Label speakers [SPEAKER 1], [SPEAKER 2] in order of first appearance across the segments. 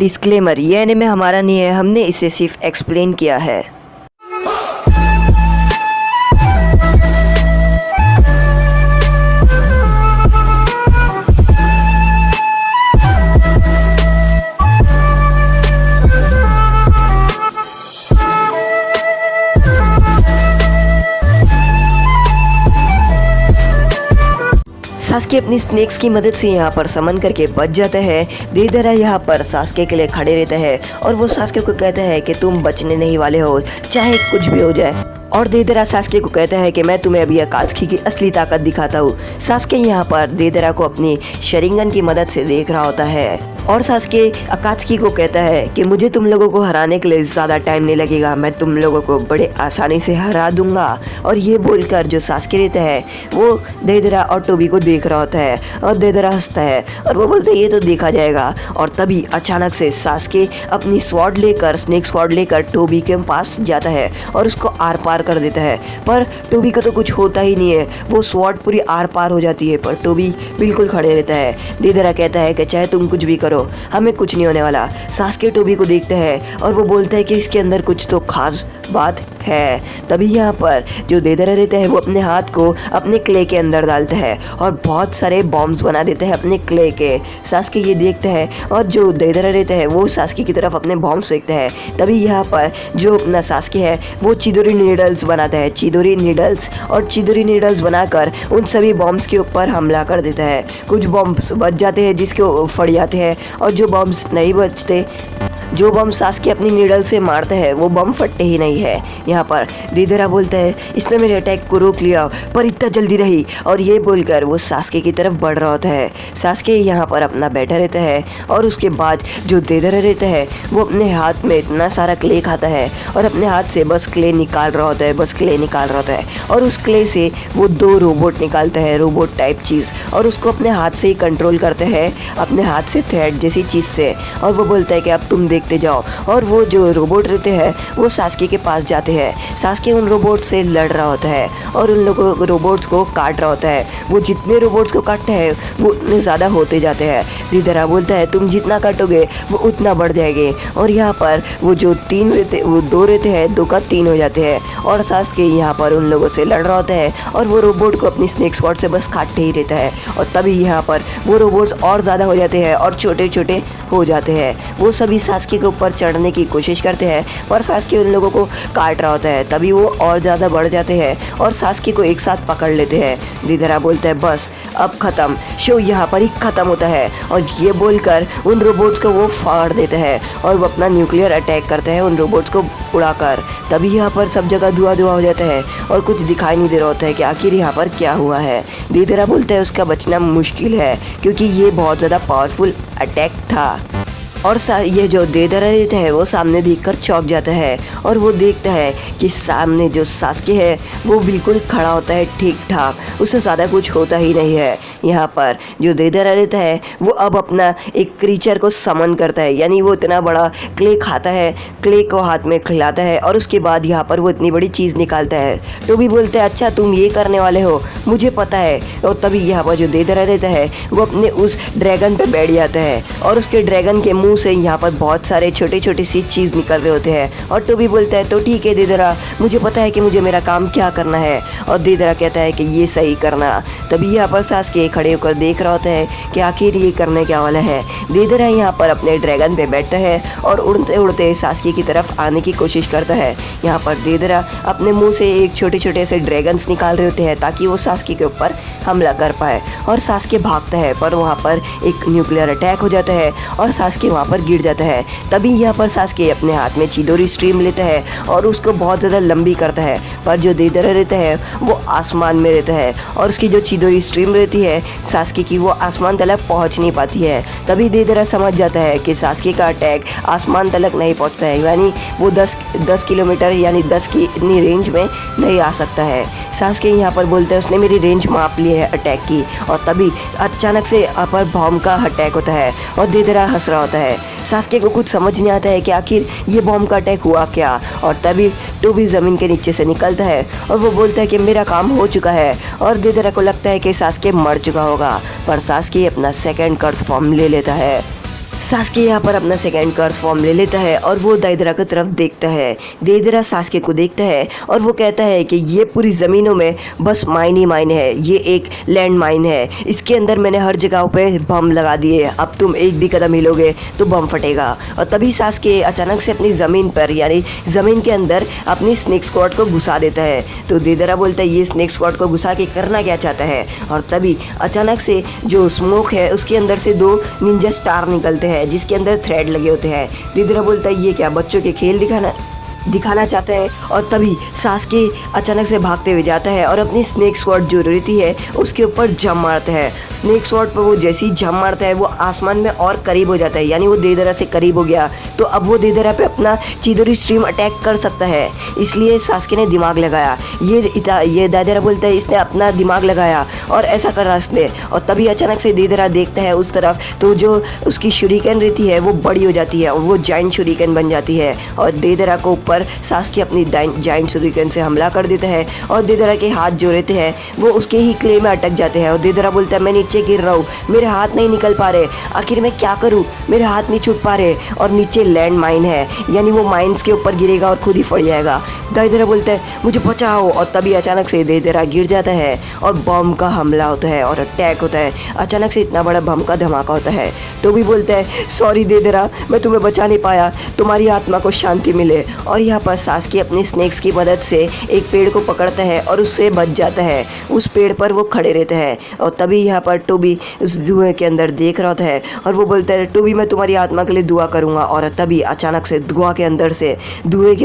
[SPEAKER 1] Disclaimer, ये anime हमारा नहीं है, हमने इसे सिर्फ एक्सप्लेन किया है। सास्के अपनी स्नेक्स की मदद से यहाँ पर समन करके बच जाता है। देदरा यहाँ पर सास्के के लिए खड़े रहता है और वो सास्के को कहता है कि तुम बचने नहीं वाले हो, चाहे कुछ भी हो जाए। और देदरा सास्के को कहता है कि मैं तुम्हें अभी अकात्सुकी की असली ताकत दिखाता हूँ। सास्के यहाँ पर देदरा को अपनी शरिंगन की मदद से देख रहा होता है और सास्के अकात्सुकी को कहता है कि मुझे तुम लोगों को हराने के लिए ज़्यादा टाइम नहीं लगेगा, मैं तुम लोगों को बड़े आसानी से हरा दूंगा। और ये बोलकर जो सास्के रहता है वो देदरा और टोबी को देख रहा होता है और देदरा हंसता है और वो बोलते हैं ये तो देखा जाएगा। और तभी अचानक से सास्के अपनी स्वॉर्ड लेकर, स्नेक स्वॉर्ड लेकर टोबी के पास जाता है और उसको आर पार कर देता है। पर टोबी को तो कुछ होता ही नहीं है, वो स्वॉर्ड पूरी आर पार हो जाती है, पर टोबी बिल्कुल खड़े रहता है। देदरा कहता है कि चाहे तुम कुछ भी करो, हमें कुछ नहीं होने वाला। सास्के टोबी को देखता है और वो बोलता है कि इसके अंदर कुछ तो खास बात है। तभी यहाँ पर जो देदरा रहता है वो अपने हाथ को अपने क्ले के अंदर डालता है और बहुत सारे बॉम्ब्स बना देता है अपने क्ले के। सास्के ये देखता है और जो देदरा रहता है वो सास्के की तरफ अपने बॉम्ब्स फेंकता है। तभी यहाँ पर जो अपना सास्के है वो चिदोरी नीडल्स बनाता है, चिदोरी नीडल्स, और चिदोरी नीडल्स बनाकर उन सभी बॉम्ब्स के ऊपर हमला कर देता है। कुछ बॉम्ब्स बच जाते हैं जिसके फट जाते हैं और जो बॉम्ब्स नहीं बचते, जो बम सास्के अपनी नीडल से मारता है वो बम फटते ही नहीं है। यहाँ पर देदरा बोलता है इसने मेरे अटैक को रोक लिया पर इतना जल्दी नहीं, और ये बोलकर वो सास्के की तरफ बढ़ रहा होता है। सास्के यहाँ पर अपना बैठा रहता है और उसके बाद जो देदरा रहता है वो अपने हाथ में इतना सारा क्ले खाता है और अपने हाथ से बस क्ले निकाल रहा होता है, बस क्ले निकाल रहा होता है। और उस क्ले से वो 2 रोबोट निकालता है, रोबोट टाइप चीज़, और उसको अपने हाथ से ही कंट्रोल करते हैं, अपने हाथ से थ्रेड जैसी चीज़ से। और वो बोलता है कि अब तुम देखते जाओ। और वो जो रोबोट रहते हैं वो सास्के के पास जाते हैं। सास्के उन रोबोट से लड़ रहा होता है और उन लोगों रोबोट्स को काट रहा होता है। वो जितने रोबोट्स को काटता है वो उतने ज़्यादा होते जाते हैं। देदरा बोलता है तुम जितना काटोगे वो उतना बढ़ जाएंगे। और यहाँ पर वो जो 3 रहते, वो 2 रहते हैं, 2 का 3 हो जाते हैं। और सास्के यहाँ पर उन लोगों से लड़ रहा होता है और वो रोबोट को अपनी स्नेक स्वॉर्ड से बस काटते ही रहता है। और तभी यहाँ पर वो रोबोट्स और ज़्यादा हो जाते हैं और छोटे छोटे हो जाते हैं। वो सभी सास्के के ऊपर चढ़ने की कोशिश करते हैं पर सास्के उन लोगों को काट रहा होता है। तभी वो और ज़्यादा बढ़ जाते हैं और सास्के को एक साथ पकड़ लेते हैं। देदरा बोलता है बस अब ख़त्म, शो यहाँ पर ही ख़त्म होता है। और ये बोलकर उन रोबोट्स को वो फाड़ देता है और वो अपना न्यूक्लियर अटैक करता है उन रोबोट्स को उड़ाकर। तभी यहाँ पर सब जगह धुआं धुआं हो जाता है और कुछ दिखाई नहीं दे रहा होता है कि आखिर यहाँ पर क्या हुआ है। देदरा बोलता है उसका बचना मुश्किल है क्योंकि ये बहुत ज़्यादा पावरफुल अटैक था। और ये जो देदरा रहता है वो सामने देखकर चौंक जाता है और वो देखता है कि सामने जो सास्के है वो बिल्कुल खड़ा होता है ठीक ठाक, उससे ज़्यादा कुछ होता ही नहीं है। यहाँ पर जो देदरा रहता है वो अब अपना एक क्रीचर को समन करता है, यानी वो इतना बड़ा क्ले खाता है, क्ले को हाथ में खिलाता है और उसके बाद यहाँ पर वो इतनी बड़ी चीज़ निकालता है। टोबी बोलता है अच्छा तुम ये करने वाले हो, मुझे पता है। और तभी यहाँ पर जो देदरा रहता है वो अपने उस ड्रैगन पर बैठ जाता है और उसके ड्रैगन के मुँह से यहाँ पर बहुत सारे छोटे छोटे सी चीज़ निकल रहे होते हैं। और टोबी बोलता है तो ठीक है देदरा, मुझे पता है कि मुझे मेरा काम क्या करना है। और देदरा कहता है कि ये सही करना। तभी यहाँ पर सास्के खड़े होकर देख रहा होता है कि आखिर ये करने क्या वाला है। देदरा यहाँ पर अपने ड्रैगन पे बैठता है और उड़ते उड़ते सास्के की तरफ आने की कोशिश करता है। यहाँ पर देदरा अपने मुँह से एक छोटे छोटे से ड्रैगन्स निकाल रहे होते हैं ताकि वो सास्के के ऊपर हमला कर पाए। और सास्के भागता है पर वहाँ पर एक न्यूक्लियर अटैक हो जाता है और सास्के वहाँ पर गिर जाता है। तभी यहाँ पर सास्के अपने हाथ में चिदोरी स्ट्रीम लेता है और उसको बहुत ज़्यादा लंबी करता है। पर जो देदरा रहता है वो आसमान में रहता है और उसकी जो चिदोरी स्ट्रीम रहती है सास्के की वो आसमान तलक पहुँच नहीं पाती है। तभी देदरा समझ जाता है कि सास्के का अटैक आसमान तलक नहीं पहुँचता है, यानी वो 10 किलोमीटर यानी 10 की इतनी रेंज में नहीं आ सकता है। सास्के यहाँ पर बोलता है उसने मेरी रेंज माप ली है अटैक की। और तभी अचानक से अपर बॉम्ब का अटैक होता है और देदरा हंस रहा होता है। सास्के को कुछ समझ नहीं आता है कि आखिर ये बॉम्ब का अटैक हुआ क्या। और तभी टोबी ज़मीन के नीचे से निकलता है और वो बोलता है कि मेरा काम हो चुका है। और देदरा को लगता है कि सास्के मर चुका होगा, पर सास्के अपना सेकंड कर्स फॉर्म ले लेता है। सास्के यहाँ पर अपना सेकंड कर्स फॉर्म ले लेता है और वो देइदरा की तरफ देखता है। देइदरा सास्के को देखता है और वो कहता है कि ये पूरी ज़मीनों में बस माइन ही माइन है, ये एक लैंड माइन है, इसके अंदर मैंने हर जगह पे बम लगा दिए, अब तुम एक भी कदम हिलोगे तो बम फटेगा। और तभी सास्के अचानक से अपनी ज़मीन पर यानी ज़मीन के अंदर अपनी स्नेक स्क्वाड को घुसा देता है। तो देइदरा बोलता है ये स्नेक स्क्वाड को घुसा के करना क्या चाहता है। और तभी अचानक से जो स्मोक है उसके अंदर से 2 निंजा स्टार निकलते हैं जिसके अंदर थ्रेड लगे होते हैं। देइदरा बोलता है ये क्या बच्चों के खेल दिखाना चाहता है। और तभी सास्के अचानक से भागते हुए जाता है और अपनी स्नेक स्वॉर्ड जो रहती है उसके ऊपर जंप मारता है। स्नेक स्वॉर्ड पर वो जैसे ही जंप मारता है वो आसमान में और करीब हो जाता है, यानी वो देइदरा से करीब हो गया। तो अब वो देइदरा पे अपना चिदोरी स्ट्रीम अटैक कर सकता है, इसलिए सास्के ने दिमाग लगाया। ये देइदरा बोलता है इसने अपना दिमाग लगाया और ऐसा करा इसने। और तभी अचानक से देइदरा देखता है उस तरफ, तो जो उसकी शुरिकेन रहती है वो बड़ी हो जाती है और वो जाइंट शुरिकेन बन जाती है। और देइदरा को पर सास्के अपनी जाइंट शुरिकेन से हमला कर देता है और देइदरा के हाथ जो रहते हैं वो उसके ही क्ले में अटक जाते हैं। और देइदरा बोलता है मैं नीचे गिर रहा हूँ, मेरे हाथ नहीं निकल पा रहे, आखिर मैं क्या करूँ, मेरे हाथ नहीं छूट पा रहे। और नीचे लैंड माइन है, यानी वो माइंस के ऊपर गिरेगा और खुद ही फट जाएगा। देइदरा बोलता है मुझे बचाओ। और तभी अचानक से देइदरा गिर जाता है और बम का हमला होता है और अटैक होता है। अचानक से इतना बड़ा बम का धमाका होता है। तो भी बोलता है सॉरी देइदरा, मैं तुम्हें बचा नहीं पाया, तुम्हारी आत्मा को शांति मिले। और यहाँ पर सास्के अपनी स्नेक्स की मदद से एक पेड़ को पकड़ता है और उससे बच जाता है। उस पेड़ पर वो खड़े रहते हैं और तभी यहाँ पर टोबी उस धुएं के अंदर देख रहा होता है और वो बोलता है टोबी मैं तुम्हारी आत्मा के लिए दुआ करूँगा। और तभी अचानक से धुएं के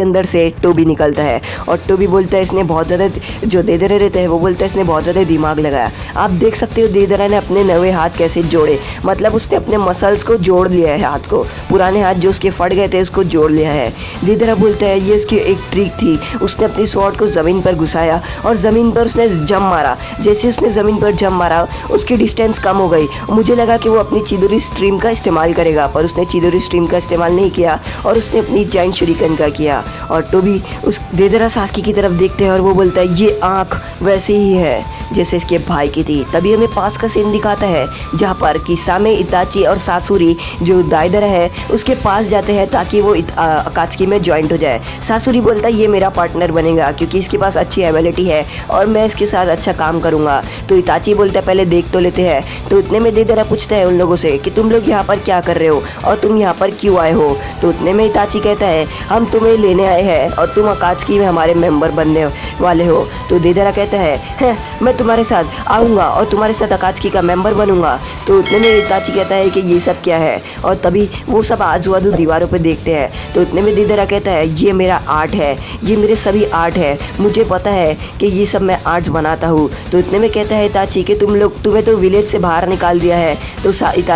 [SPEAKER 1] अंदर से टोबी निकलता है और टोबी बोलता है इसने बहुत ज़्यादा, जो देइदरा रहते हैं वो बोलता है इसने बहुत ज़्यादा दिमाग लगाया। आप देख सकते हो देइदरा ने अपने नए हाथ कैसे जोड़े, मतलब उसने अपने मसल्स को जोड़ लिया है, हाथ को, पुराने हाथ जो उसके फट गए थे उसको जोड़ लिया है। देइदरा बोलता है ये उसकी एक ट्रिक थी, उसने अपनी स्वॉर्ड को ज़मीन पर घुसाया और ज़मीन पर उसने जंप मारा। जैसे उसने ज़मीन पर जंप मारा उसकी डिस्टेंस कम हो गई। मुझे लगा कि वो अपनी चिदोरी स्ट्रीम का इस्तेमाल करेगा, पर उसने चिदोरी स्ट्रीम का इस्तेमाल नहीं किया और उसने अपनी जाइंट शुरिकेन का किया। और टोबी उस देइदरा सास्के की तरफ देखते हैं और वो बोलता है ये आँख वैसे ही है जैसे इसके भाई की थी। तभी हमें पास का सीन दिखाता है जहाँ पर किसामे, इताची और सासुरी जो देइदरा है उसके पास जाते हैं ताकि वो अकात्सुकी में ज्वाइंट हो जाए। सासुरी बोलता है ये मेरा पार्टनर बनेगा क्योंकि इसके पास अच्छी एबिलिटी है और मैं इसके साथ अच्छा काम करूँगा। तो इताची बोलता है पहले देख तो लेते हैं। तो इतने में देइदरा पूछता है उन लोगों से कि तुम लोग यहाँ पर क्या कर रहे हो और तुम यहाँ पर क्यों आए हो। तो उतने में इताची कहता है हम तुम्हें लेने आए हैं और तुम अकात्सुकी में हमारे मेंबर बनने वाले हो। तो देइदरा कहता है मैं तुम्हारे साथ आऊँगा और तुम्हारे साथ अकात्सुकी का मेंबर बनूंगा। तो उतने में इताची कहता है कि ये सब क्या है। और तभी वो सब आजू बाजू दीवारों पे देखते हैं। तो उतने में देइदरा कहता है ये मेरा आर्ट है, ये मेरे सभी आर्ट है, मुझे पता है कि ये सब मैं आर्ट्स बनाता हूँ। तो इतने में कहता है इताची कि तुम्हें तो विलेज से बाहर निकाल दिया है। तो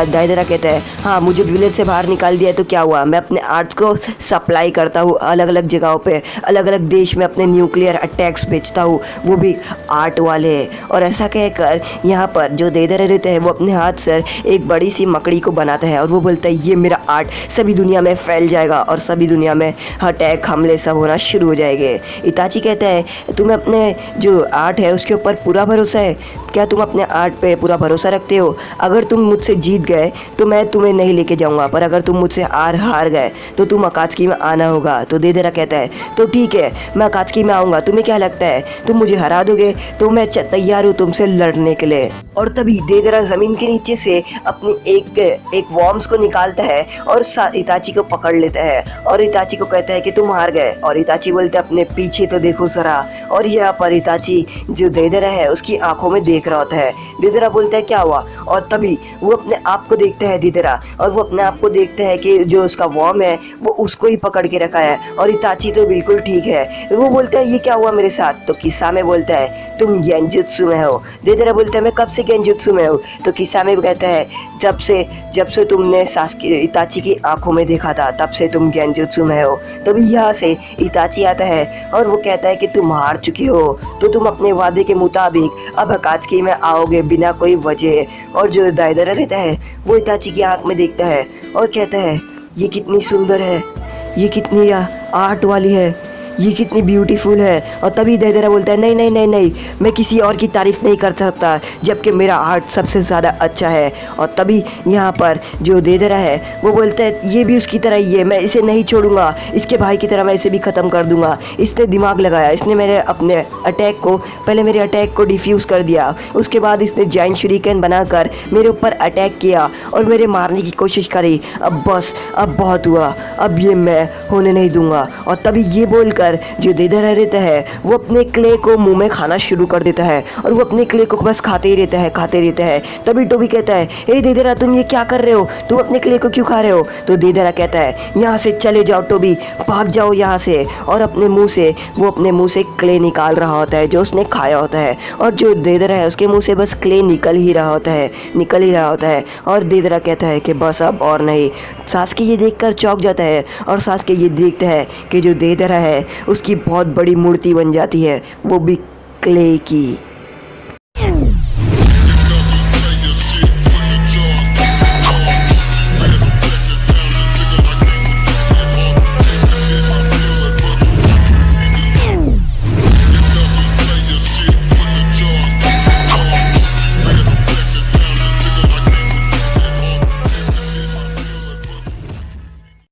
[SPEAKER 1] देइदरा कहता है हाँ मुझे विलेज से बाहर निकाल दिया है तो क्या हुआ, मैं अपने आर्ट्स को सप्लाई करता हूँ अलग अलग जगहों पे, अलग अलग देश में अपने न्यूक्लियर अटैक्स भेजता हूँ, वो भी आर्ट वाले। और ऐसा कहकर यहाँ पर जो देइदरा रहते हैं वो अपने हाथ से एक बड़ी सी मकड़ी को बनाता है और वो बोलता है ये मेरा आर्ट सभी दुनिया में फैल जाएगा और सभी दुनिया में अटैक हमले सब होना शुरू हो जाएंगे। इताची कहता है तुम्हें अपने जो आर्ट है उसके ऊपर पूरा भरोसा है, क्या तुम अपने आर्ट पे पूरा भरोसा रखते हो। अगर तुम मुझसे जीत गए तो मैं तुम्हें नहीं लेके जाऊंगा, पर अगर तुम मुझसे हार गए तो तुम अकात्सुकी में आना होगा। तो देइदरा कहता है तो ठीक है मैं अकात्सुकी में आऊँगा, तुम्हें क्या लगता है तुम मुझे हरा दोगे, तो मैं तैयार हूँ तुमसे लड़ने के लिए। और तभी देइदरा ज़मीन के नीचे से अपनी एक वॉर्म्स को निकालता है और इताची को पकड़ लेता है और इताची को कहता है कि तुम हार गए। और इताची बोलते हैं अपने पीछे तो देखो जरा। और यहाँ पर इताची जो देइदरा है उसकी आंखों में देख रहा होता है। देइदरा बोलता है क्या हुआ। और तभी वो अपने आप को देखता है देइदरा, और वो अपने आप को देखता है कि जो उसका वॉर्म है वो उसको ही पकड़ के रखा है और इताची तो बिल्कुल ठीक है। वो बोलता है ये क्या हुआ मेरे साथ। तो किसामे बोलता है तुम गेंजुत्सु में हो। देइदरा बोलता है मैं कब से गेंजुत्सु में हूँ। तो किसामे कहता है जब से तुमने इताची की आंखों में देखा था तब से तुम गेंजुत्सु में हो। तभी यहाँ से इताची आता है और वो कहता है कि तुम हार चुके हो, तो तुम अपने वादे के मुताबिक अब अकात्सुकी में आओगे बिना कोई वजह। और जो देइदरा रहता है वो इताची की आंख में देखता है और कहता है ये कितनी सुंदर है, ये कितनी आर्ट वाली है, ये कितनी ब्यूटीफुल है। और तभी देदरा बोलता है नहीं नहीं नहीं नहीं, मैं किसी और की तारीफ़ नहीं कर सकता जबकि मेरा आर्ट सबसे ज़्यादा अच्छा है। और तभी यहाँ पर जो देदरा है वो बोलता है ये भी उसकी तरह ही है, मैं इसे नहीं छोड़ूंगा, इसके भाई की तरह मैं इसे भी ख़त्म कर दूंगा। इसने दिमाग लगाया, इसने मेरे अपने अटैक को पहले मेरे अटैक को डिफ्यूज़ कर दिया, उसके बाद इसने जाइंट शूरिकेन बनाकर मेरे ऊपर अटैक किया और मेरे मारने की कोशिश करी। अब बस, अब बहुत हुआ, अब ये मैं होने नहीं दूंगा। और तभी ये बोलकर जो देदरा रहता है वो अपने क्ले को मुंह में खाना शुरू कर देता है और वो अपने क्ले को बस खाते ही रहता है, खाते रहता है। तभी टोबी कहता है हे देदरा, तुम ये क्या कर रहे हो, तुम अपने क्ले को क्यों खा रहे हो? तो देदरा कहता है यहाँ से चले जाओ टोबी, भाग जाओ यहाँ से। और अपने मुंह से वो अपने मुंह से क्ले निकाल रहा होता है जो उसने खाया होता है। और जो देदरा है उसके मुंह से बस क्ले निकल ही रहा होता है, निकल ही रहा होता है। और देदरा कहता है कि बस अब और नहीं। सास्के ये देखकर चौंक जाता है और सास्के ये देखता है कि जो देदरा है उसकी बहुत बड़ी मूर्ति बन जाती है, वो भी क्ले की।